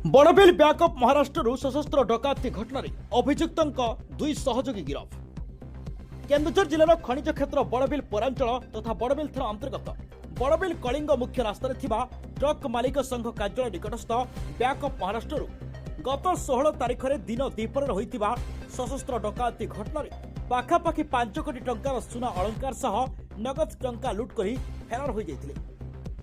Barbil backup Maharashtra सशस्त्र डकाती घटना अभियुक्तों दुई सहयोगी गिरफ। केन्दुझर जिलार खनिज क्षेत्र बड़बिल पौरांचल तथा बड़बिल थाना अंतर्गत बड़बिल कलिंग मुख्य रास्तार ट्रक मालिक संघ कार्यालय निकटस्थ ब्याकअप महाराष्ट्र गत 16 तारिख में दिन द्विपर होता सशस्त्र डकाती घटना पाखापाखि 5 कोटी टंकार सुना अलंकार सह नगद टंका लुट कर फेरार हो जाते।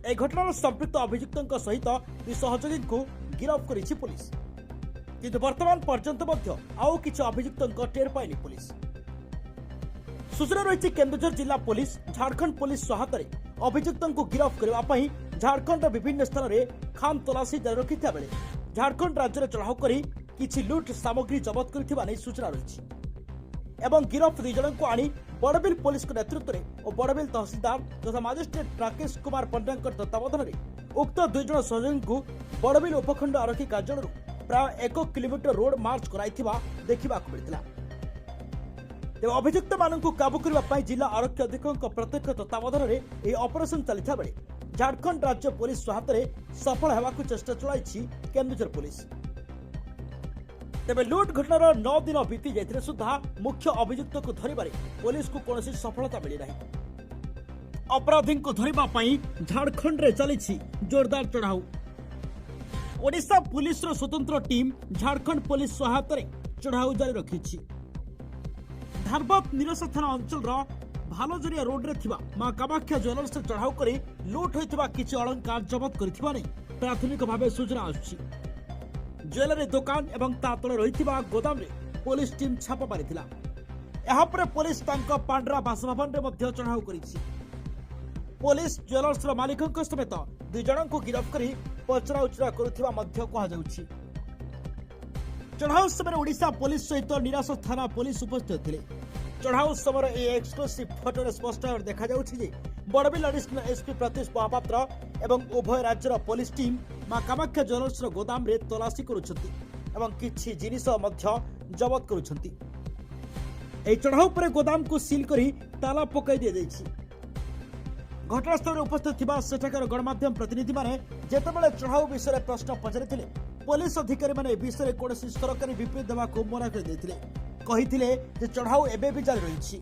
यह घटनार संपृक्त अभियुक्तों सहित दुई सहयोगी को गिरफ करिछि पुलिस, किंतु वर्तमान पर्यंत आउ किछि अभियुक्तों टेर पाइनि पुलिस। सूचना रही केन्दुझर जिला पुलिस झारखंड पुलिस सहायता अभियुक्तों को गिरफ करने झारखंड विभिन्न स्थान में खान तलाशी जारी रखिता बेले झारखंड राज्य चढ़ाऊ कर किछि लुट सामग्री जबत कर सूचना रही एवं गिरफ दुई जन को आनी बड़बिल पुलिस नेतृत्व में और बड़बिल तहसीलदार तथा मजिस्ट्रेट राकेश कुमार पंड्या तत्वावधान में उक्त दुई जन सहयोगी को बड़बिल उपखंड आरक्षी कार्यालय प्राय 1 किलोमीटर रोड मार्च कराइथिबा देखा मिलता। तेज अभियुक्त मानू काबू करने जिला आरक्षी अधीक्षक प्रत्यक्ष तत्वावधान में यह ऑपरेशन चलता बेले झारखंड राज्य पुलिस सहायता सफल होगा चेष्टा चलाई केन्दुझर पुलिस। तेबे लुट घटनार 9 दिन बीती जाते सुधा मुख्य अभियुक्त को धरबार पुलिस को कौन सफलता मिली ना। अपराधी को धरवाई झारखंड रे चली जोरदार चढ़ाऊ। ओडिशा पुलिस स्वतंत्र टीम झारखंड पुलिस सहायता चढ़ाऊ जारी रखी। धारबत निरस थाना अंचल भालजरिया रोड रे थिबा मां कामाख्या ज्वेलर्स चढ़ाऊ कर लुट होइतिबा किछि अलंकार जबत करथिबा नै प्राथमिक भाव सूचना आसुछि। ज्वेलरी दुकान एवं ता तले रहिथिबा गोदाम रे पुलिस टीम छापा मारिथिला। एहा परे पुलिस तांका पांड्रा बासभवन रे मध्ये चढ़ाऊ करिछि। पुलिस ज्वेलर्स रो मालिकक समेत दुई जन को गिरफ करी पचरा उचरा करुथिबा मध्ये कहा जाउछि। चढ़ाऊ समय ओडिशा पुलिस सहित निराश थाना पुलिस उपस्थित थिले। चढ़ाऊ समय ए एक्सक्लूसिव फोटो स्पष्ट देखा जाउछि जे बड़बिल एडिशनल एसपी प्रतीश महापात्र एवं उभय राज्यर पुलिस टीम मां कामाख्या ज्वेलर्स गोदाम रे तलाशी करुछंती एवं किछि जिनिस मध्य जबत करुछंती। एही चढ़ाऊ पर गोदाम को सील करी ताला पकाई दिया जाइछि। घटनास्थल उपस्थित थिबा सेठाकर गणमाध्यम प्रतिनिधि माने जेतेबेले चढ़ाऊ विषय प्रश्न पचारिथिले पुलिस अधिकारी माने विषय कोनोसी सरकारी विपरीत देवा को मना कर दैथिले। कहिथिले जे चढ़ाऊ एबे भी जारी रहिछि।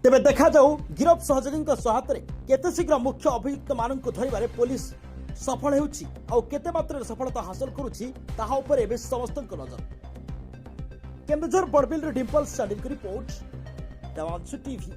तेबे देखा जाऊ गिरफ सहयोगी सहायता केते शीघ्र मुख्य अभियुक्त मानू धरबार पुलिस सफल होउछि आ केते मात्रा सफलता हासिल करुछि ताहा उपर एबे समस्त नजर। केन्दुझर बड़बिल डिम्पल्स चैनल की रिपोर्ट देवांशु टीवी।